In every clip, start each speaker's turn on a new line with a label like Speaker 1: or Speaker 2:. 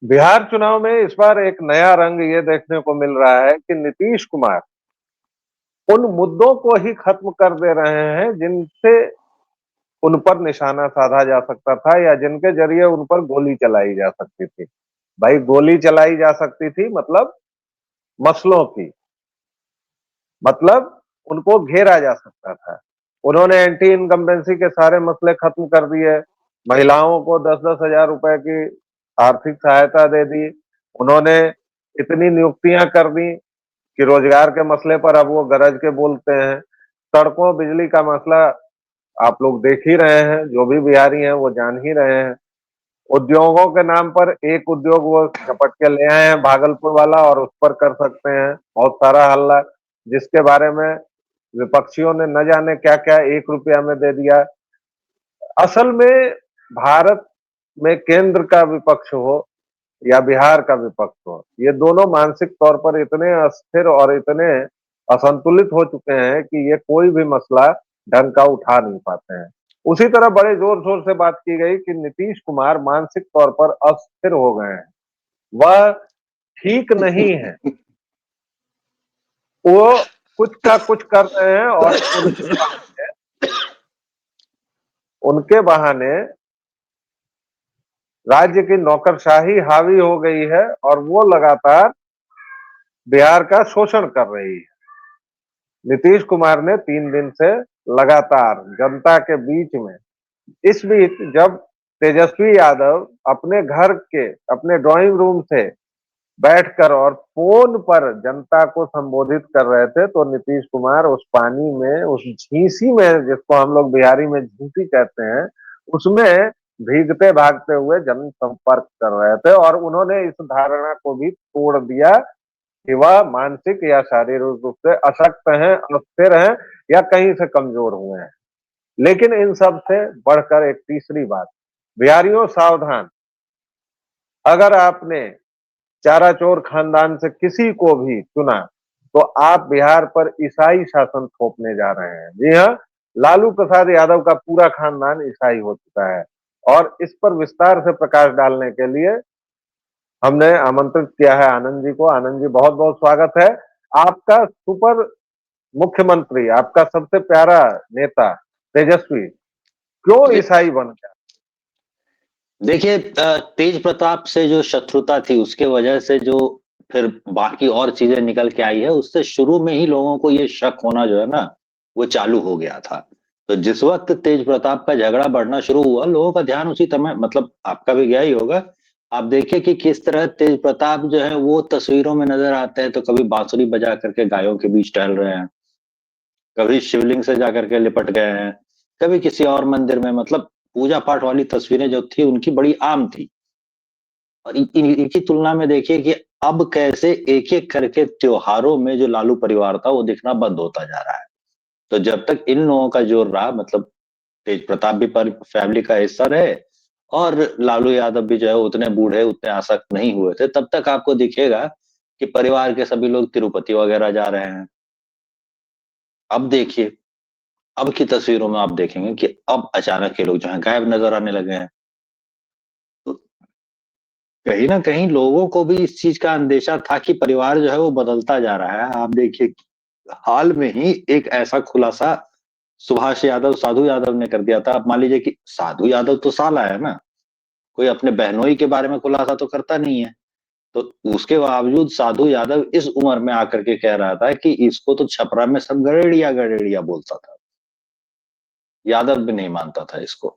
Speaker 1: बिहार चुनाव में इस बार एक नया रंग ये देखने को मिल रहा है कि नीतीश कुमार उन मुद्दों को ही खत्म कर दे रहे हैं जिनसे उन पर निशाना साधा जा सकता था या जिनके जरिए उन पर गोली चलाई जा सकती थी। भाई, गोली चलाई जा सकती थी मतलब मसलों की, मतलब उनको घेरा जा सकता था। उन्होंने एंटी इनकम्बेंसी के सारे मसले खत्म कर दिए। महिलाओं को 10-10 हजार रुपए की आर्थिक सहायता दे दी। उन्होंने इतनी नियुक्तियां कर दी कि रोजगार के मसले पर अब वो गरज के बोलते हैं। सड़कों बिजली का मसला आप लोग देख ही रहे हैं, जो भी बिहारी हैं वो जान ही रहे हैं। उद्योगों के नाम पर एक उद्योग वो झपट के ले आए हैं, भागलपुर वाला, और उस पर कर सकते हैं बहुत सारा हल्ला, जिसके बारे में विपक्षियों ने न जाने क्या क्या 1 रुपया में दे दिया। असल में भारत में केंद्र का विपक्ष हो या बिहार का विपक्ष हो, ये दोनों मानसिक तौर पर इतने अस्थिर और इतने असंतुलित हो चुके हैं कि ये कोई भी मसला ढंग का उठा नहीं पाते हैं। उसी तरह बड़े जोर शोर से बात की गई कि नीतीश कुमार मानसिक तौर पर अस्थिर हो गए हैं, वह ठीक नहीं है। वो कुछ का कुछ कर रहे हैं और उनके बहाने राज्य की नौकरशाही हावी हो गई है और वो लगातार बिहार का शोषण कर रही है। नीतीश कुमार ने 3 दिन से लगातार जनता के बीच में, इस बीच जब तेजस्वी यादव अपने घर के अपने ड्राइंग रूम से बैठकर और फोन पर जनता को संबोधित कर रहे थे, तो नीतीश कुमार उस पानी में, उस झींसी में, जिसको हम लोग बिहारी में झींसी कहते हैं, उसमें भीगते भागते हुए जनसंपर्क कर रहे थे। और उन्होंने इस धारणा को भी तोड़ दिया कि वह मानसिक या शारीरिक रूप से अशक्त हैं, अस्थिर हैं या कहीं से कमजोर हुए हैं। लेकिन इन सब से बढ़कर एक तीसरी बात, बिहारियों सावधान, अगर आपने चाराचोर खानदान से किसी को भी चुना तो आप बिहार पर ईसाई शासन थोपने जा रहे हैं। जी हाँ, लालू प्रसाद यादव का पूरा खानदान ईसाई हो चुका है। और इस पर विस्तार से प्रकाश डालने के लिए हमने आमंत्रित किया है आनंद जी को। आनंद जी, बहुत बहुत स्वागत है। आपका सुपर मुख्यमंत्री, आपका सबसे प्यारा नेता तेजस्वी क्यों ईसाई बन गया?
Speaker 2: देखिए, तेज प्रताप से जो शत्रुता थी उसके वजह से जो फिर बाकी और चीजें निकल के आई है, उससे शुरू में ही लोगों को ये शक होना जो है ना, वो चालू हो गया था। तो जिस वक्त तेज प्रताप का झगड़ा बढ़ना शुरू हुआ, लोगों का ध्यान उसी समय, मतलब आपका भी गया ही होगा, आप देखिए कि किस तरह तेज प्रताप जो है वो तस्वीरों में नजर आते हैं, तो कभी बांसुरी बजा करके गायों के बीच टहल रहे हैं, कभी शिवलिंग से जाकर के लिपट गए हैं, कभी किसी और मंदिर में, मतलब पूजा पाठ वाली तस्वीरें जो थी उनकी बड़ी आम थी। और इनकी तुलना में देखिए कि अब कैसे एक एक करके त्योहारों में जो लालू परिवार था वो दिखना बंद होता जा रहा है। तो जब तक इन लोगों का जोर रहा, मतलब तेज प्रताप भी पर फैमिली का हिस्सा रहे और लालू यादव भी जो है उतने बूढ़े उतने आसक्त नहीं हुए थे, तब तक आपको दिखेगा कि परिवार के सभी लोग तिरुपति वगैरह जा रहे हैं। अब देखिए, अब की तस्वीरों में आप देखेंगे कि अब अचानक ये लोग जो है गायब नजर आने लगे हैं। तो कहीं ना कहीं लोगों को भी इस चीज का अंदेशा था कि परिवार जो है वो बदलता जा रहा है। आप देखिए, हाल में ही एक ऐसा खुलासा सुभाष यादव, साधु यादव ने कर दिया था। आप मान लीजिए कि साधु यादव तो साला है ना, कोई अपने बहनोई के बारे में खुलासा तो करता नहीं है। तो उसके बावजूद साधु यादव इस उम्र में आकर के कह रहा था कि इसको तो छपरा में सब गड़ेड़िया गड़ेड़िया बोलता था। यादव भी नहीं मानता था इसको।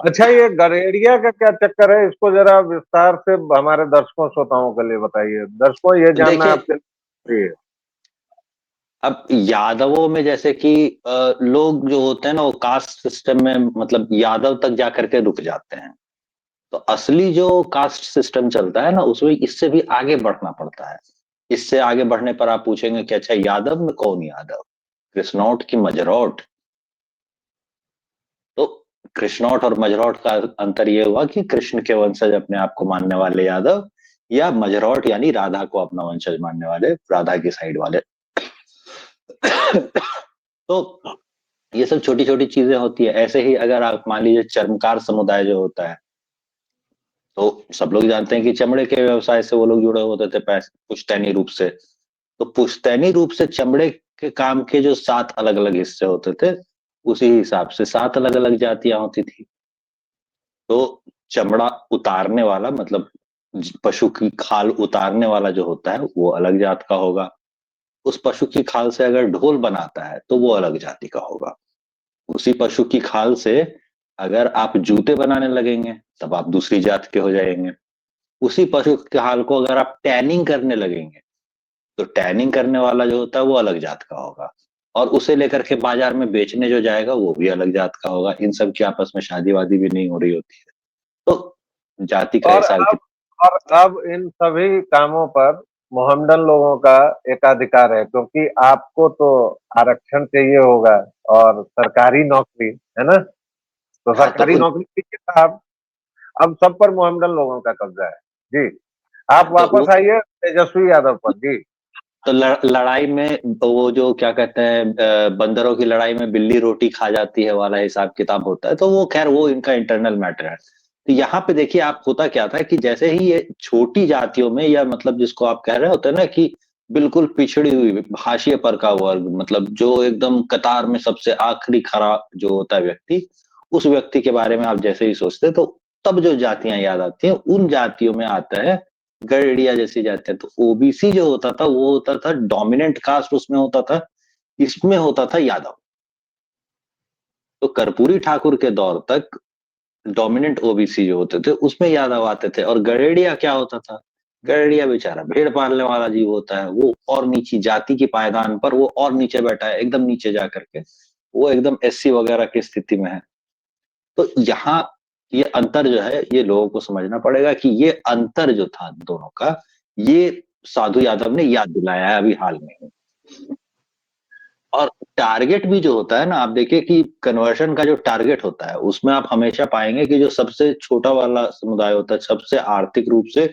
Speaker 1: अच्छा, ये गड़ेड़िया का क्या चक्कर है? इसको जरा विस्तार से हमारे दर्शकों श्रोताओं के लिए बताइए। दर्शकों, ये जानना
Speaker 2: देखिए,
Speaker 1: आपके लिए है।
Speaker 2: अब यादवों में जैसे कि लोग जो होते हैं ना वो कास्ट सिस्टम में, मतलब यादव तक जाकर के रुक जाते हैं। तो असली जो कास्ट सिस्टम चलता है ना, उसमें इससे भी आगे बढ़ना पड़ता है। इससे आगे बढ़ने पर आप पूछेंगे कि अच्छा, यादव में कौन यादव, कृष्णौट की मजरौट? तो कृष्णौट और मजरौट का अंतर यह हुआ कि कृष्ण के वंशज अपने आप को मानने वाले यादव, या मजरौट यानी राधा को अपना वंशज मानने वाले, राधा की साइड वाले। तो ये सब छोटी छोटी चीजें होती है। ऐसे ही अगर आप मान लीजिए चर्मकार समुदाय जो होता है, तो सब लोग जानते हैं कि चमड़े के व्यवसाय से वो लोग जुड़े होते थे पैसे पुश्तैनी रूप से। तो पुश्तैनी रूप से चमड़े के काम के जो 7 अलग अलग हिस्से होते थे, उसी हिसाब से 7 अलग अलग जातियां होती थी। तो चमड़ा उतारने वाला मतलब पशु की खाल उतारने वाला जो होता है वो अलग जात का होगा। उस पशु की खाल से अगर ढोल बनाता है तो वो अलग जाति का होगा। उसी पशु की खाल से अगर आप जूते बनाने लगेंगे तब आप दूसरी जात के हो जाएंगे। उसी पशु की खाल को अगर आप टैनिंग करने लगेंगे तो टैनिंग करने वाला जो होता है वो अलग जात का होगा। और उसे लेकर के बाजार में बेचने जो जाएगा वो भी अलग जात का होगा। इन सब की आपस में शादी वादी भी नहीं हो रही होती है। तो जाति का
Speaker 1: और
Speaker 2: हिसाब
Speaker 1: अब और अब इन सभी कामों पर मोहम्मदन लोगों का एकाधिकार है, क्योंकि आपको तो आरक्षण चाहिए होगा और सरकारी नौकरी, है ना? तो
Speaker 2: हाँ तो
Speaker 1: सरकारी नौकरी चाहिए था। अब सब पर मोहम्मदन लोगों का कब्जा है। जी, आप
Speaker 2: वो
Speaker 1: वापस आइए तेजस्वी यादव पर। जी।
Speaker 2: तो लड़ाई में वो जो क्या कहते हैं बंदरों की लड़ाई में बिल्ली रोटी खा जाती है वाला हिसाब किताब होता है। तो वो खैर वो इनका इंटरनल मैटर है। तो यहाँ पे देखिए आप होता क्या था कि जैसे ही ये छोटी जातियों में या मतलब जिसको आप कह रहे होते हैं ना कि बिल्कुल पिछड़ी हुई हाशिए पर का वर्ग मतलब जो एकदम कतार में सबसे आखिरी खड़ा जो होता है व्यक्ति, उस व्यक्ति के बारे में आप जैसे ही सोचते हैं तो तब जो जातियां याद आती हैं उन जातियों में आता है गड़ेड़िया जैसी जातियां। तो ओबीसी जो होता था वो होता था डोमिनेंट कास्ट उसमें होता था। इसमें होता था यादव। तो कर्पूरी ठाकुर के दौर तक डोमिनेंट ओबीसी जो होते थे उसमें यादव आते थे। और गड़ेड़िया क्या होता था? गड़ेड़िया बेचारा भेड़ पालने वाला जीव होता है। वो और नीची जाति की पायदान पर वो और नीचे बैठा है एकदम नीचे जा करके। वो एकदम एससी वगैरह की स्थिति में है। तो यहाँ ये अंतर जो है ये लोगों को समझना पड़ेगा कि ये अंतर जो था दोनों का, ये साधु यादव ने याद दिलाया है अभी हाल में ही। और टारगेट भी जो होता है ना आप देखिए कि कन्वर्शन का जो टारगेट होता है उसमें आप हमेशा पाएंगे कि जो सबसे छोटा वाला समुदाय होता है, सबसे आर्थिक रूप से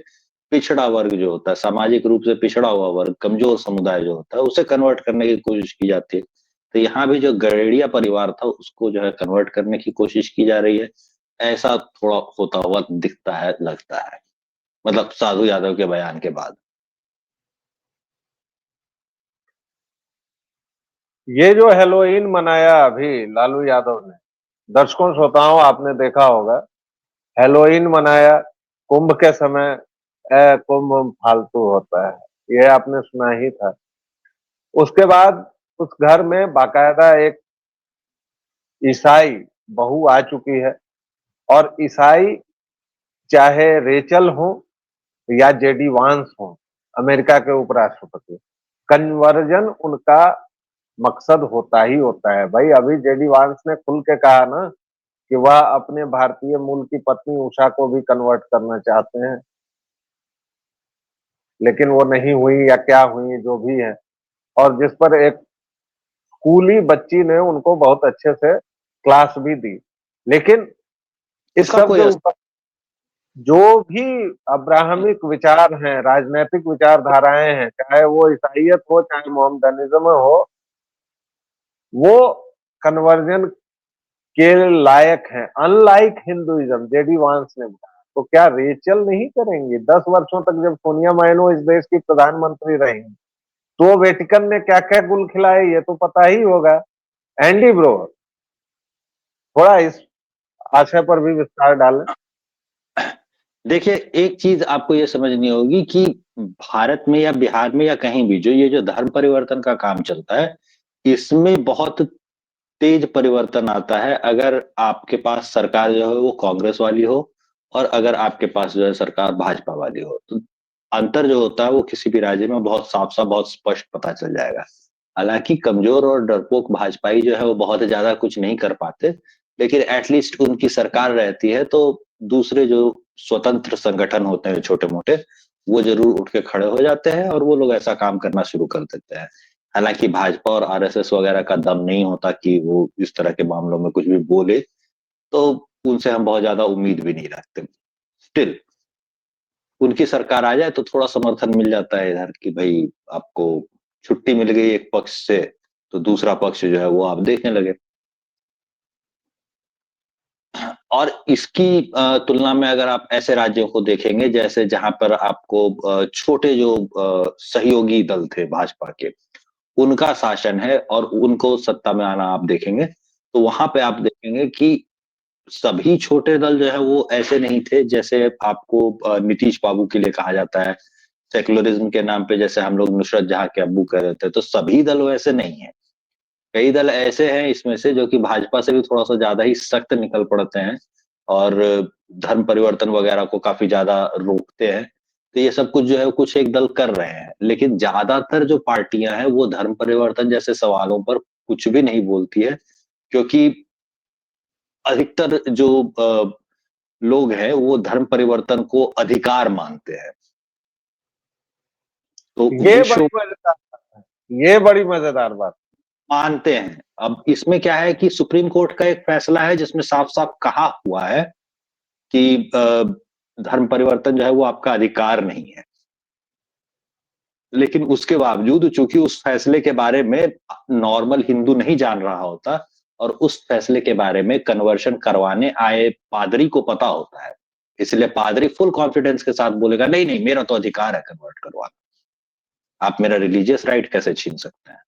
Speaker 2: पिछड़ा वर्ग जो होता है, सामाजिक रूप से पिछड़ा हुआ वर्ग, कमजोर समुदाय जो होता है उसे कन्वर्ट करने की कोशिश की जाती है। तो यहाँ भी जो गड़ेड़िया परिवार था उसको जो है कन्वर्ट करने की कोशिश की जा रही है। ऐसा थोड़ा होता हुआ दिखता है लगता है, मतलब साधु यादव के बयान के बाद।
Speaker 1: ये जो हेलोइन मनाया अभी लालू यादव ने, दर्शकों श्रोताओं आपने देखा होगा, हेलोइन मनाया कुंभ के समय। कुंभ फालतू होता है, ये आपने सुना ही था। उसके बाद उस घर में बाकायदा एक ईसाई बहू आ चुकी है, और ईसाई चाहे रेचल हो या जेडी वांस हो, अमेरिका के उपराष्ट्रपति, कन्वर्जन उनका मकसद होता ही होता है भाई। अभी जेडी वांस ने खुल के कहा ना कि वह अपने भारतीय मूल की पत्नी उषा को भी कन्वर्ट करना चाहते हैं, लेकिन वो नहीं हुई या क्या हुई जो भी है। और जिस पर एक स्कूली बच्ची ने उनको बहुत अच्छे से क्लास भी दी। लेकिन इस
Speaker 2: उसका
Speaker 1: सब
Speaker 2: कोई
Speaker 1: के
Speaker 2: असर
Speaker 1: ऊपर जो भी अब्राहमिक विचार हैं, राजनीतिक विचारधाराएं हैं, चाहे वो ईसाइयत हो चाहे मोहम्मदनिज्म हो, वो कन्वर्जन के लायक हैं, अनलाइक हिंदुइज्म। जेडी वांस ने बताया। तो क्या रेचल नहीं करेंगी? 10 वर्षों तक जब सोनिया मायनो इस देश की प्रधानमंत्री रही तो वेटिकन ने क्या क्या गुल खिलाए ये तो पता ही होगा। एंडी ब्रो, थोड़ा इस आशय पर भी विस्तार डालें।
Speaker 2: देखिए एक चीज आपको ये समझनी होगी कि भारत में या बिहार में या कहीं भी जो ये जो धर्म परिवर्तन का काम चलता है इसमें बहुत तेज परिवर्तन आता है अगर आपके पास सरकार जो है वो कांग्रेस वाली हो और अगर आपके पास जो है सरकार भाजपा वाली हो। तो अंतर जो होता है वो किसी भी राज्य में बहुत साफ साफ बहुत स्पष्ट पता चल जाएगा। हालांकि कमजोर और डरपोक भाजपाई जो है वो बहुत ज्यादा कुछ नहीं कर पाते, लेकिन एटलीस्ट उनकी सरकार रहती है तो दूसरे जो स्वतंत्र संगठन होते हैं छोटे मोटे वो जरूर उठ के खड़े हो जाते हैं और वो लोग ऐसा काम करना शुरू कर देते हैं। हालांकि भाजपा और आरएसएस वगैरह का दम नहीं होता कि वो इस तरह के मामलों में कुछ भी बोले, तो उनसे हम बहुत ज्यादा उम्मीद भी नहीं रखते। स्टिल उनकी सरकार आ जाए तो थोड़ा समर्थन मिल जाता है इधर कि भाई आपको छुट्टी मिल गई एक पक्ष से तो दूसरा पक्ष जो है वो आप देखने लगे। और इसकी तुलना में अगर आप ऐसे राज्यों को देखेंगे जैसे जहां पर आपको छोटे जो सहयोगी दल थे भाजपा के, उनका शासन है और उनको सत्ता में आना आप देखेंगे, तो वहां पे आप देखेंगे कि सभी छोटे दल जो है वो ऐसे नहीं थे जैसे आपको नीतीश बाबू के लिए कहा जाता है, सेक्युलरिज्म के नाम पे जैसे हम लोग नुसरत जहां के अब्बू कह रहे थे, तो सभी दल वैसे नहीं है। कई दल ऐसे हैं इसमें से जो कि भाजपा से भी थोड़ा सा ज्यादा ही सख्त निकल पड़ते हैं और धर्म परिवर्तन वगैरह को काफी ज्यादा रोकते हैं। तो ये सब कुछ जो है कुछ एक दल कर रहे हैं, लेकिन ज्यादातर जो पार्टियां हैं वो धर्म परिवर्तन जैसे सवालों पर कुछ भी नहीं बोलती है, क्योंकि अधिकतर जो लोग हैं वो धर्म परिवर्तन को अधिकार मानते हैं। तो
Speaker 1: ये
Speaker 2: विश्व
Speaker 1: बड़ी मजेदार बात है, ये बड़ी मजेदार बात।
Speaker 2: मानते हैं। अब इसमें क्या है कि सुप्रीम कोर्ट का एक फैसला है जिसमें साफ-साफ कहा हुआ है कि धर्म परिवर्तन जो है वो आपका अधिकार नहीं है। लेकिन उसके बावजूद चूंकि उस फैसले के बारे में नॉर्मल हिंदू नहीं जान रहा होता और उस फैसले के बारे में कन्वर्शन करवाने आए पादरी को पता होता है, इसलिए पादरी फुल कॉन्फिडेंस के साथ बोलेगा नहीं नहीं मेरा तो अधिकार है कन्वर्ट करवाना, आप मेरा रिलीजियस राइट कैसे छीन सकते हैं।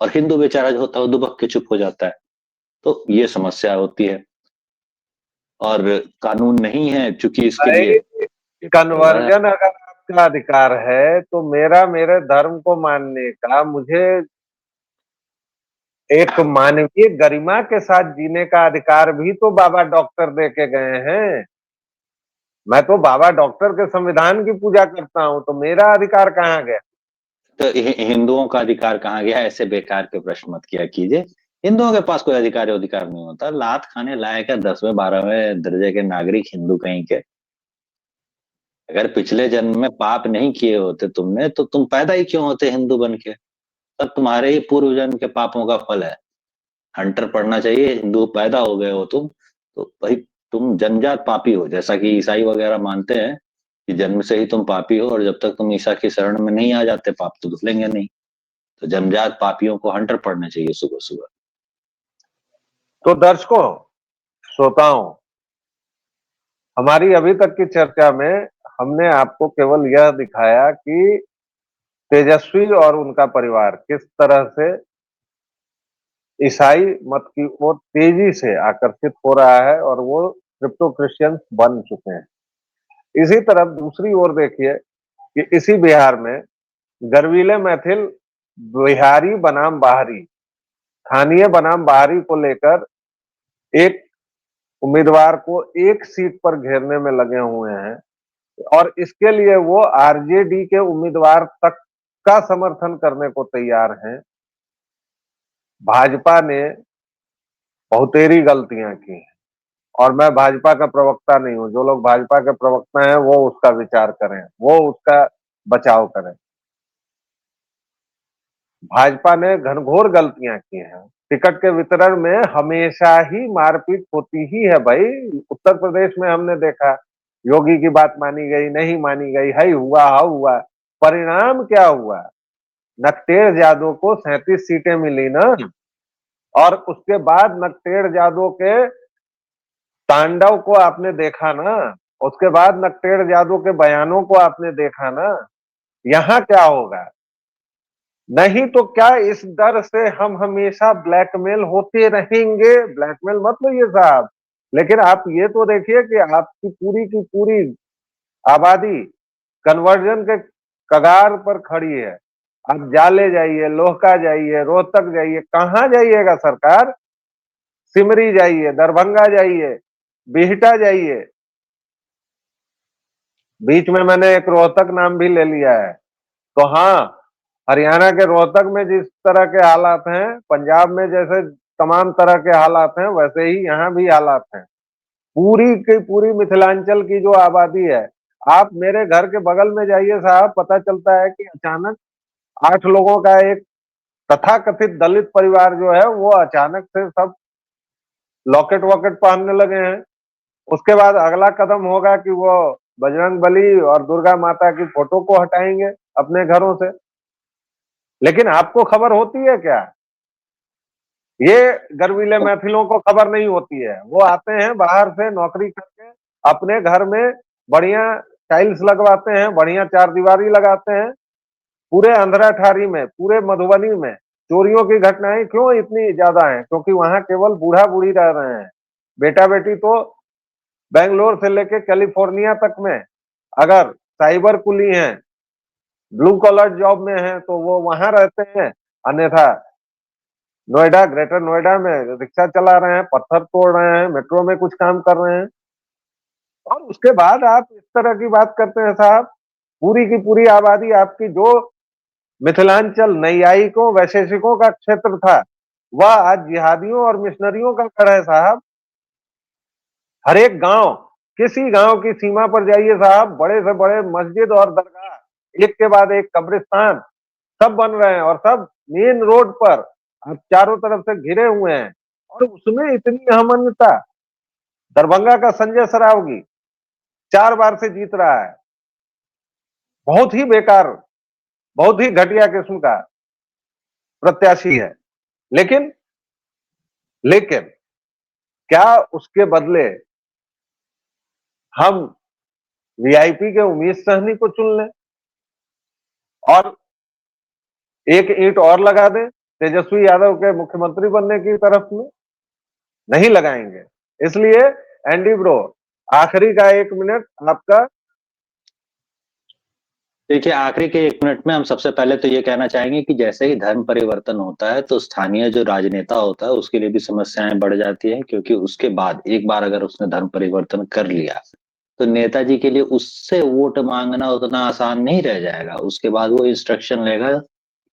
Speaker 2: और हिंदू बेचारा जो होता है वो दुबक के चुप हो जाता है। तो ये समस्या होती है और कानून नहीं है चूंकि इसके लिए
Speaker 1: भाई, कन्वर्जन अगर आपका अधिकार है तो मेरा मेरे धर्म को मानने का, मुझे एक मानवीय गरिमा के साथ जीने का अधिकार भी तो बाबा डॉक्टर दे के गए हैं। मैं तो बाबा डॉक्टर के संविधान की पूजा करता हूं, तो मेरा अधिकार कहाँ गया?
Speaker 2: तो हिंदुओं का अधिकार कहाँ गया, ऐसे बेकार के प्रश्न मत किया कीजिए। हिंदुओं के पास कोई अधिकार नहीं होता, लात खाने लायक है 10वें 12वें दर्जे के नागरिक हिंदू कहीं के। अगर पिछले जन्म में पाप नहीं किए होते तुमने तो तुम पैदा ही क्यों होते हिंदू बन के। सब तुम्हारे ही पूर्व जन्म के पापों का फल है। हंटर पढ़ना चाहिए, हिंदू पैदा हो गए हो तुम तो भाई तुम जन्मजात पापी हो, जैसा कि ईसाई वगैरह मानते हैं कि जन्म से ही तुम पापी हो और जब तक तुम ईसा की शरण में नहीं आ जाते पाप तो धुलेंगे नहीं। तो जन्मजात पापियों को हंटर पढ़ना चाहिए सुबह सुबह।
Speaker 1: तो दर्शकों, श्रोताओं, हमारी अभी तक की चर्चा में हमने आपको केवल यह दिखाया कि तेजस्वी और उनका परिवार किस तरह से ईसाई मत की ओर तेजी से आकर्षित हो रहा है और वो क्रिप्टो क्रिश्चियंस बन चुके हैं। इसी तरफ दूसरी ओर देखिए कि इसी बिहार में गर्वीले मैथिल बिहारी बनाम बाहरी, स्थानीय बनाम बाहरी को लेकर एक उम्मीदवार को एक सीट पर घेरने में लगे हुए हैं और इसके लिए वो आरजेडी के उम्मीदवार तक का समर्थन करने को तैयार हैं। भाजपा ने बहुतेरी गलतियां की हैं और मैं भाजपा का प्रवक्ता नहीं हूं। जो लोग भाजपा के प्रवक्ता हैं वो उसका विचार करें, वो उसका बचाव करें। भाजपा ने घनघोर गलतियां की हैं। टिकट के वितरण में हमेशा ही मारपीट होती ही है भाई। उत्तर प्रदेश में हमने देखा, योगी की बात मानी गई, नहीं मानी गई, है हुआ हा हुआ। परिणाम क्या हुआ? नकटेर यादव को 37 सीटें मिली ना, और उसके बाद नकटेर यादव के तांडव को आपने देखा ना, उसके बाद नकटेर यादव के बयानों को आपने देखा ना। यहां क्या होगा? नहीं तो क्या इस डर से हम हमेशा ब्लैकमेल होते रहेंगे? ब्लैकमेल मत लीजिए साहब, लेकिन आप ये तो देखिए कि आपकी पूरी की पूरी आबादी कन्वर्जन के कगार पर खड़ी है। आप जाले जाइए, लोहका जाइए, रोहतक जाइए, कहां जाइएगा सरकार? सिमरी जाइए, दरभंगा जाइए, बिहटा जाइए। बीच में मैंने एक रोहतक नाम भी ले लिया है। तो हाँ, हरियाणा के रोहतक में जिस तरह के हालात हैं, पंजाब में जैसे तमाम तरह के हालात हैं, वैसे ही यहाँ भी हालात हैं। पूरी की पूरी मिथिलांचल की जो आबादी है, आप मेरे घर के बगल में जाइए साहब, पता चलता है कि अचानक 8 लोगों का एक तथाकथित दलित परिवार जो है वो अचानक से सब लॉकेट वॉकेट पहनने लगे हैं। उसके बाद अगला कदम होगा कि वो बजरंग बली और दुर्गा माता की फोटो को हटाएंगे अपने घरों से। लेकिन आपको खबर होती है क्या ये गर्वीले महफिलों को खबर नहीं होती है। वो आते हैं बाहर से नौकरी करके, अपने घर में बढ़िया टाइल्स लगवाते हैं, बढ़िया चारदीवारी लगाते हैं। पूरे अंधरा ठारी में, पूरे मधुबनी में चोरियों की घटनाएं क्यों इतनी ज्यादा हैं? क्योंकि वहां केवल बूढ़ा बूढ़ी रह रहे हैं। बेटा बेटी तो बेंगलोर से लेके कैलिफोर्निया तक में अगर साइबर कुली हैं, ब्लू कॉलर जॉब में हैं, तो वो वहां रहते हैं। अन्यथा नोएडा, ग्रेटर नोएडा में रिक्शा चला रहे हैं, पत्थर तोड़ रहे हैं, मेट्रो में कुछ काम कर रहे हैं। और उसके बाद आप इस तरह की बात करते हैं साहब। पूरी की पूरी आबादी आपकी जो मिथिलांचल नैयायिकों वैशेषिकों का क्षेत्र था, वह आज जिहादियों और मिशनरियों का गढ़ है साहब। हर एक गांव, किसी गांव की सीमा पर जाइए साहब, बड़े से बड़े मस्जिद और दरगाह, एक के बाद एक कब्रिस्तान, सब बन रहे हैं और सब मेन रोड पर, आप चारों तरफ से घिरे हुए हैं। और उसमें इतनी अहमन्यता। दरभंगा का संजय सरावगी 4 बार से जीत रहा है। बहुत ही बेकार, बहुत ही घटिया किस्म का प्रत्याशी है। लेकिन लेकिन क्या उसके बदले हम वीआईपी के उमेश सहनी को चुन लें और एक ईंट और लगा दें तेजस्वी यादव के मुख्यमंत्री बनने की तरफ में? नहीं लगाएंगे। इसलिए एंडी ब्रो, आखिरी का 1 मिनट आपका।
Speaker 2: देखिए, आखिरी के 1 मिनट में हम सबसे पहले तो ये कहना चाहेंगे कि जैसे ही धर्म परिवर्तन होता है तो स्थानीय जो राजनेता होता है उसके लिए भी समस्याएं बढ़ जाती हैं, क्योंकि उसके बाद एक बार अगर उसने धर्म परिवर्तन कर लिया तो नेताजी के लिए उससे वोट मांगना उतना आसान नहीं रह जाएगा। उसके बाद वो इंस्ट्रक्शन लेगा,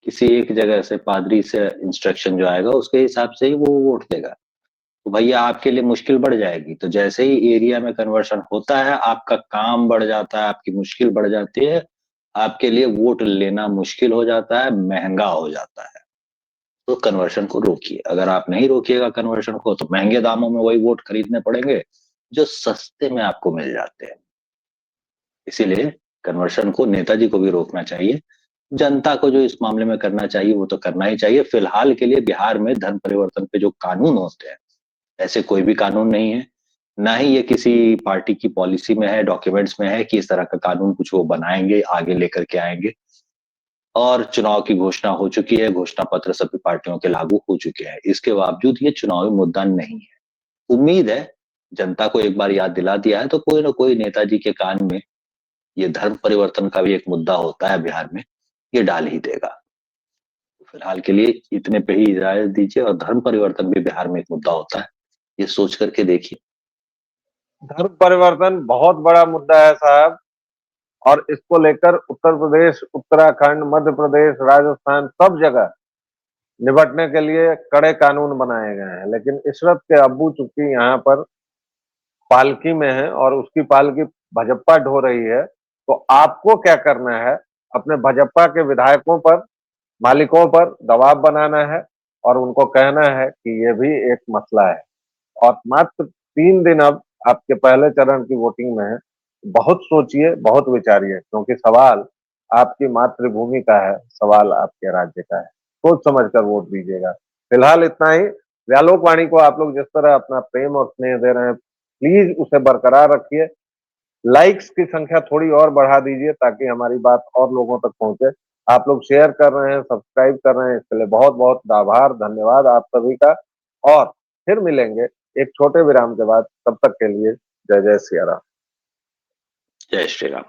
Speaker 2: किसी एक जगह से पादरी से इंस्ट्रक्शन जो आएगा उसके हिसाब से ही वो वोट देगा। तो भैया आपके लिए मुश्किल बढ़ जाएगी। तो जैसे ही एरिया में कन्वर्शन होता है आपका काम बढ़ जाता है, आपकी मुश्किल बढ़ जाती है, आपके लिए वोट लेना मुश्किल हो जाता है, महंगा हो जाता है। तो कन्वर्शन को रोकिए। अगर आप नहीं रोकिएगा कन्वर्शन को तो महंगे दामों में वही वोट खरीदने पड़ेंगे जो सस्ते में आपको मिल जाते हैं। इसीलिए कन्वर्शन को नेताजी को भी रोकना चाहिए। जनता को जो इस मामले में करना चाहिए वो तो करना ही चाहिए। फिलहाल के लिए बिहार में धर्म परिवर्तन पे जो कानून होते हैं, ऐसे कोई भी कानून नहीं है, ना ही ये किसी पार्टी की पॉलिसी में है, डॉक्यूमेंट्स में है कि इस तरह का कानून कुछ वो बनाएंगे, आगे लेकर के आएंगे। और चुनाव की घोषणा हो चुकी है, घोषणा पत्र सभी पार्टियों के लागू हो चुके हैं। इसके बावजूद ये चुनावी मुद्दा नहीं है। उम्मीद है जनता को एक बार याद दिला दिया है तो कोई ना कोई नेताजी के कान में ये धर्म परिवर्तन का भी एक मुद्दा होता है बिहार में, ये डाल ही देगा। तो फिलहाल के लिए इतने पे ही इजाजत दीजिए। और धर्म परिवर्तन भी बिहार में एक मुद्दा होता है, ये सोच करके देखिए।
Speaker 1: धर्म परिवर्तन बहुत बड़ा मुद्दा है साहब। और इसको लेकर उत्तर प्रदेश, उत्तराखंड, मध्य प्रदेश, राजस्थान, सब जगह निपटने के लिए कड़े कानून बनाए गए हैं। लेकिन इशरत के अब्बू चूंकि यहाँ पर पालकी में है और उसकी पालकी भाजपा ढो रही है, तो आपको क्या करना है? अपने भाजपा के विधायकों पर, मालिकों पर दबाव बनाना है और उनको कहना है कि ये भी एक मसला है। और मात्र 3 दिन अब आपके पहले चरण की वोटिंग में है। बहुत सोचिए, बहुत विचारिए, क्योंकि सवाल आपकी मातृभूमि का है, सवाल आपके राज्य का है। सोच समझ कर वोट दीजिएगा। फिलहाल इतना ही। व्यालोक वाणी को आप लोग जिस तरह अपना प्रेम और स्नेह दे रहे हैं, प्लीज उसे बरकरार रखिए। लाइक्स की संख्या थोड़ी और बढ़ा दीजिए ताकि हमारी बात और लोगों तक पहुंचे। आप लोग शेयर कर रहे हैं, सब्सक्राइब कर रहे हैं, इसके लिए बहुत बहुत आभार, धन्यवाद आप सभी का। और फिर मिलेंगे एक छोटे विराम के बाद। तब तक के लिए जय जय सिया राम।
Speaker 2: जय श्री राम।